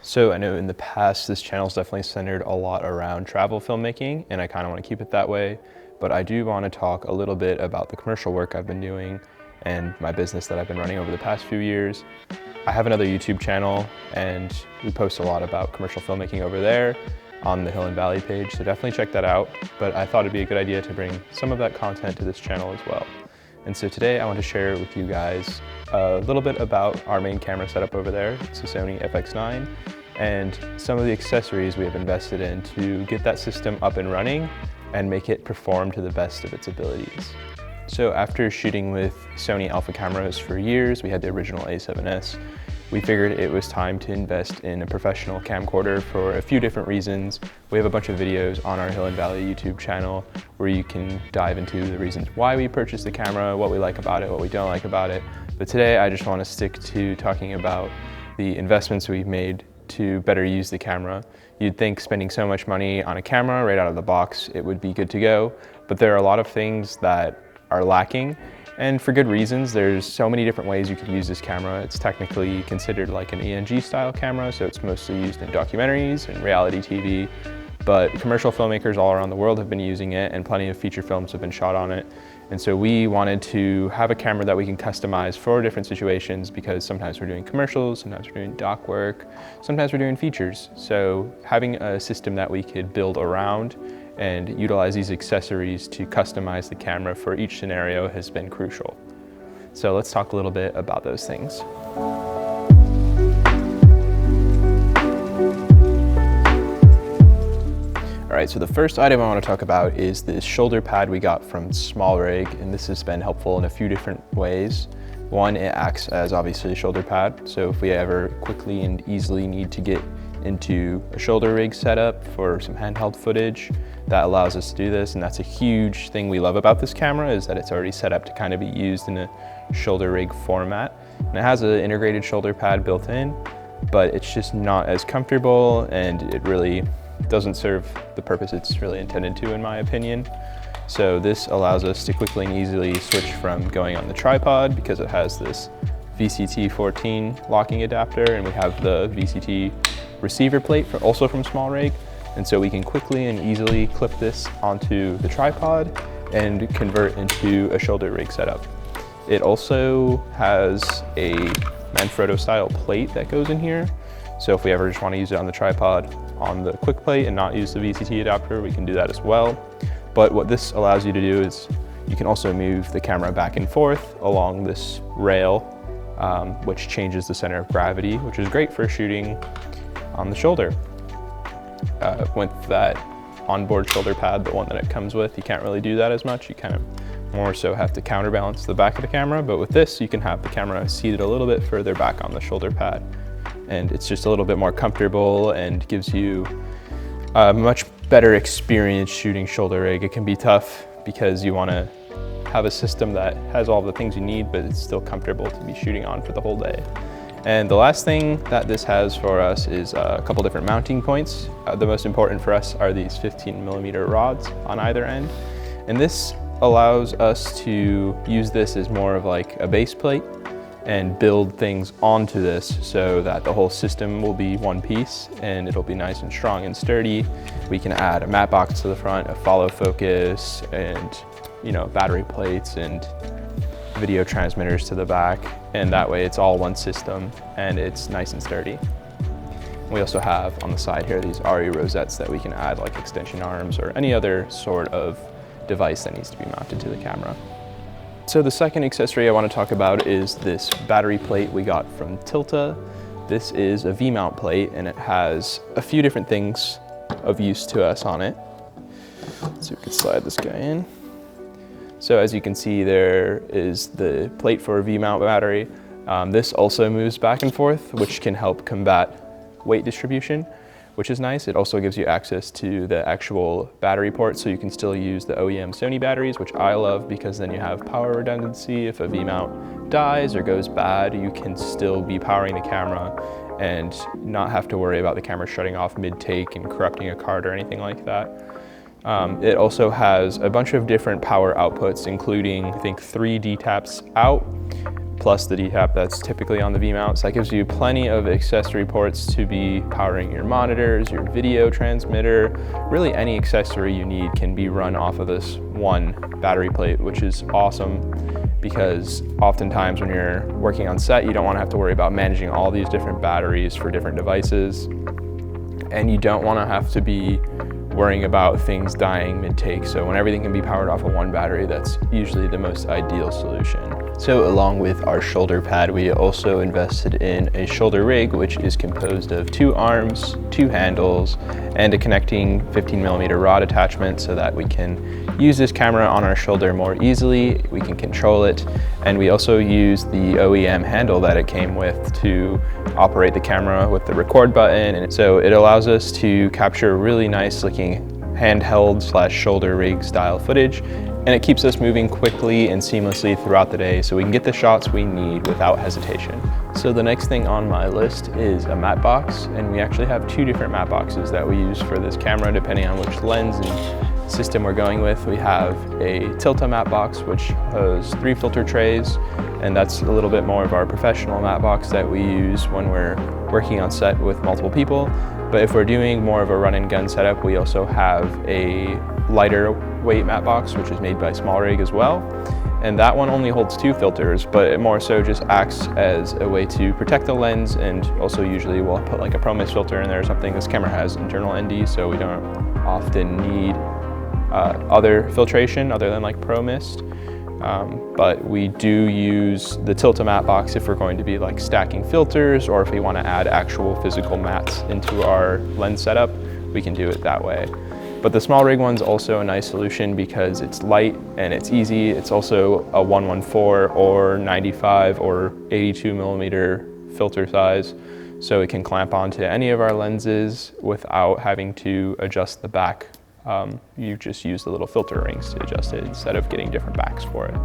So I know in the past, this channel's definitely centered a lot around travel filmmaking, and I kind of want to keep it that way. But I do want to talk a little bit about the commercial work I've been doing and my business that I've been running over the past few years. I have another YouTube channel, and we post a lot about commercial filmmaking over there on the Hill and Valley page, so definitely check that out. But I thought it'd be a good idea to bring some of that content to this channel as well. And so today I want to share with you guys a little bit about our main camera setup over there. It's a Sony FX9, and some of the accessories we have invested in to get that system up and running and make it perform to the best of its abilities. So after shooting with Sony Alpha cameras for years, we had the original A7S, we figured it was time to invest in a professional camcorder for a few different reasons. We have a bunch of videos on our Hill and Valley YouTube channel where you can dive into the reasons why we purchased the camera, what we like about it, what we don't like about it. But today I just want to stick to talking about the investments we've made to better use the camera. You'd think spending so much money on a camera right out of the box, it would be good to go, but there are a lot of things that are lacking, and for good reasons. There's so many different ways you could use this camera. It's technically considered like an ENG style camera, so it's mostly used in documentaries and reality TV, but commercial filmmakers all around the world have been using it, and plenty of feature films have been shot on it. And so we wanted to have a camera that we can customize for different situations, because sometimes we're doing commercials, sometimes we're doing doc work, sometimes we're doing features. So having a system that we could build around and utilize these accessories to customize the camera for each scenario has been crucial. So let's talk a little bit about those things. All right, so the first item I want to talk about is this shoulder pad we got from SmallRig, and this has been helpful in a few different ways. One, it acts as obviously a shoulder pad, so if we ever quickly and easily need to get into a shoulder rig setup for some handheld footage, that allows us to do this, and that's a huge thing we love about this camera, is that it's already set up to kind of be used in a shoulder rig format. And it has an integrated shoulder pad built in, but it's just not as comfortable, and it really doesn't serve the purpose it's really intended to, in my opinion. So this allows us to quickly and easily switch from going on the tripod, because it has this VCT 14 locking adapter, and we have the VCT receiver plate also from SmallRig. And so we can quickly and easily clip this onto the tripod and convert into a shoulder rig setup. It also has a Manfrotto style plate that goes in here. So if we ever just want to use it on the tripod on the quick plate and not use the VCT adapter, we can do that as well. But what this allows you to do is you can also move the camera back and forth along this rail, which changes the center of gravity, which is great for shooting on the shoulder. With that onboard shoulder pad, the one that it comes with, you can't really do that as much. You kind of more so have to counterbalance the back of the camera, but with this, you can have the camera seated a little bit further back on the shoulder pad. And it's just a little bit more comfortable and gives you a much better experience shooting shoulder rig. It can be tough because you want to have a system that has all the things you need, but it's still comfortable to be shooting on for the whole day. And the last thing that this has for us is a couple different mounting points. The most important for us are these 15mm rods on either end. And this allows us to use this as more of like a base plate and build things onto this so that the whole system will be one piece and it'll be nice and strong and sturdy. We can add a matte box to the front, a follow focus, and battery plates and video transmitters to the back, and that way it's all one system and it's nice and sturdy. We also have on the side here these RE rosettes that we can add like extension arms or any other sort of device that needs to be mounted to the camera. So the second accessory I want to talk about is this battery plate we got from Tilta. This is a V-mount plate, and it has a few different things of use to us on it. So we can slide this guy in. So as you can see, there is the plate for a V-mount battery. This also moves back and forth, which can help combat weight distribution, which is nice. It also gives you access to the actual battery port, so you can still use the OEM Sony batteries, which I love because then you have power redundancy. If a V-mount dies or goes bad, you can still be powering the camera and not have to worry about the camera shutting off mid-take and corrupting a card or anything like that. It also has a bunch of different power outputs, including I think 3 D taps out, plus the DTAP that's typically on the V-mount. So that gives you plenty of accessory ports to be powering your monitors, your video transmitter. Really any accessory you need can be run off of this one battery plate, which is awesome because oftentimes when you're working on set, you don't want to have to worry about managing all these different batteries for different devices. And you don't want to have to be worrying about things dying mid-take. So when everything can be powered off of one battery, that's usually the most ideal solution. So along with our shoulder pad, we also invested in a shoulder rig, which is composed of 2 arms, 2 handles, and a connecting 15mm rod attachment so that we can use this camera on our shoulder more easily. We can control it. And we also use the OEM handle that it came with to operate the camera with the record button. And so it allows us to capture really nice looking handheld / shoulder rig style footage. And it keeps us moving quickly and seamlessly throughout the day so we can get the shots we need without hesitation. So the next thing on my list is a matte box, and we actually have 2 different matte boxes that we use for this camera depending on which lens and system we're going with. We have a Tilta matte box which has 3 filter trays, and that's a little bit more of our professional matte box that we use when we're working on set with multiple people. But if we're doing more of a run and gun setup, we also have a lighter weight matte box, which is made by SmallRig as well. And that one only holds 2 filters, but it more so just acts as a way to protect the lens, and also usually we'll put like a Pro Mist filter in there or something. This camera has internal ND, so we don't often need other filtration other than like Pro Mist. But we do use the Tilta matte box if we're going to be like stacking filters, or if we want to add actual physical mattes into our lens setup, we can do it that way. But the SmallRig one's also a nice solution because it's light and it's easy. It's also a 114 or 95 or 82mm filter size, so it can clamp onto any of our lenses without having to adjust the back. You just use the little filter rings to adjust it instead of getting different backs for it.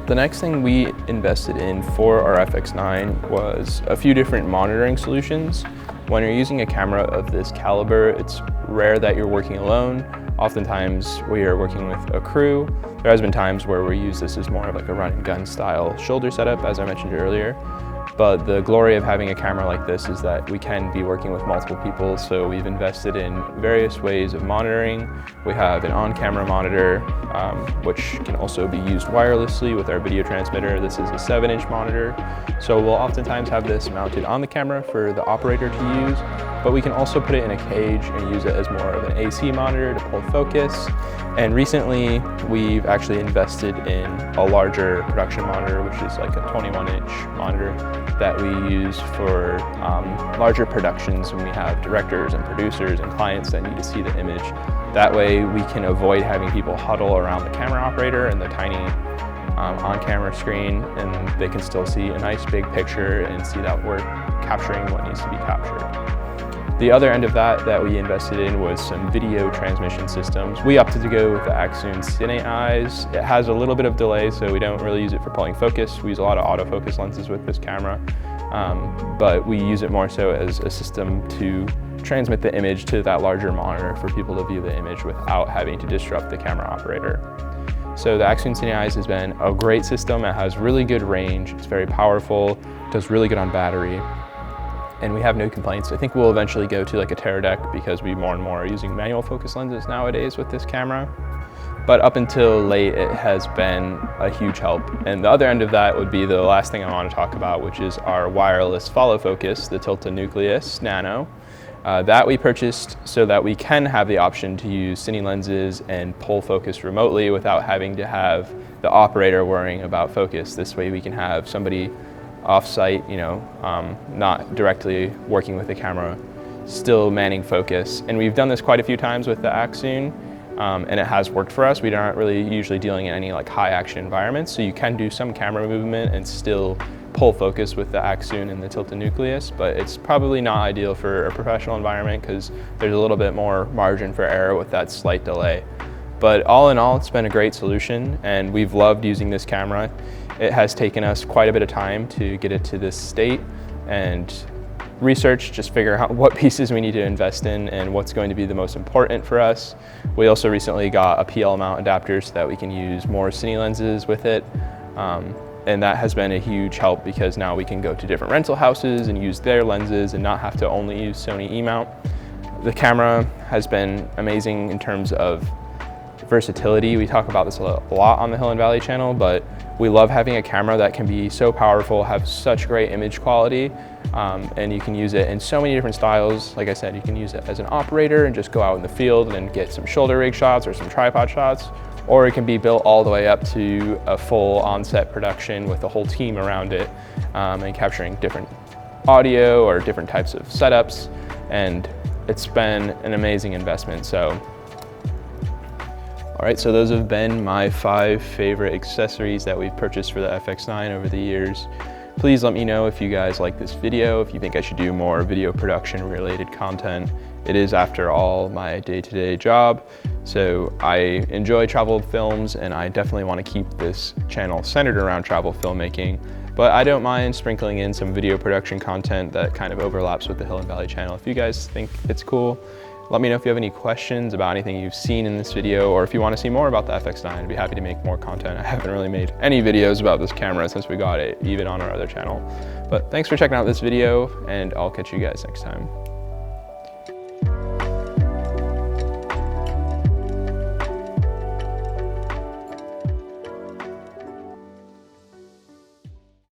The next thing we invested in for our FX9 was a few different monitoring solutions. When you're using a camera of this caliber, it's rare that you're working alone. Oftentimes we are working with a crew. There has been times where we use this as more of like a run and gun style shoulder setup, as I mentioned earlier. But the glory of having a camera like this is that we can be working with multiple people, so we've invested in various ways of monitoring. We have an on-camera monitor, which can also be used wirelessly with our video transmitter. This is a 7-inch monitor, so we'll oftentimes have this mounted on the camera for the operator to use, but we can also put it in a cage and use it as more of an AC monitor to pull focus. And recently, we've actually invested in a larger production monitor, which is like a 21-inch monitor that we use for larger productions when we have directors and producers and clients that need to see the image. That way, we can avoid having people huddle around the camera operator and the tiny on-camera screen, and they can still see a nice big picture and see that we're capturing what needs to be captured. The other end of that we invested in was some video transmission systems. We opted to go with the Axoon Cine Eyes. It has a little bit of delay, so we don't really use it for pulling focus. We use a lot of autofocus lenses with this camera, but we use it more so as a system to transmit the image to that larger monitor for people to view the image without having to disrupt the camera operator. So the Axoon Cine Eyes has been a great system. It has really good range, it's very powerful, does really good on battery, and we have no complaints. I think we'll eventually go to like a Teradek because we more and more are using manual focus lenses nowadays with this camera. But up until late, it has been a huge help. And the other end of that would be the last thing I want to talk about, which is our wireless follow focus, the Tilta Nucleus Nano. That we purchased so that we can have the option to use cine lenses and pull focus remotely without having to have the operator worrying about focus. This way we can have somebody off-site, not directly working with the camera, still manning focus. And we've done this quite a few times with the Axoon, and it has worked for us. We aren't really usually dealing in any like high action environments, so you can do some camera movement and still pull focus with the Axoon and the Tilta Nucleus, but it's probably not ideal for a professional environment because there's a little bit more margin for error with that slight delay. But all in all, it's been a great solution, and we've loved using this camera. It has taken us quite a bit of time to get it to this state and research, just figure out what pieces we need to invest in and what's going to be the most important for us. We also recently got a PL mount adapter so that we can use more cine lenses with it. And that has been a huge help because now we can go to different rental houses and use their lenses and not have to only use Sony E-mount. The camera has been amazing in terms of versatility. We talk about this a lot on the Hill and Valley channel, but we love having a camera that can be so powerful, have such great image quality, and you can use it in so many different styles. Like I said, you can use it as an operator and just go out in the field and get some shoulder rig shots or some tripod shots, or it can be built all the way up to a full on-set production with a whole team around it, and capturing different audio or different types of setups, and it's been an amazing investment. So all right, so those have been my 5 favorite accessories that we've purchased for the FX9 over the years. Please let me know if you guys like this video, if you think I should do more video production related content. It is, after all, my day-to-day job. So I enjoy travel films, and I definitely want to keep this channel centered around travel filmmaking. But I don't mind sprinkling in some video production content that kind of overlaps with the Hill and Valley channel. If you guys think it's cool, let me know if you have any questions about anything you've seen in this video, or if you want to see more about the FX9, I'd be happy to make more content. I haven't really made any videos about this camera since we got it, even on our other channel. But thanks for checking out this video, and I'll catch you guys next time.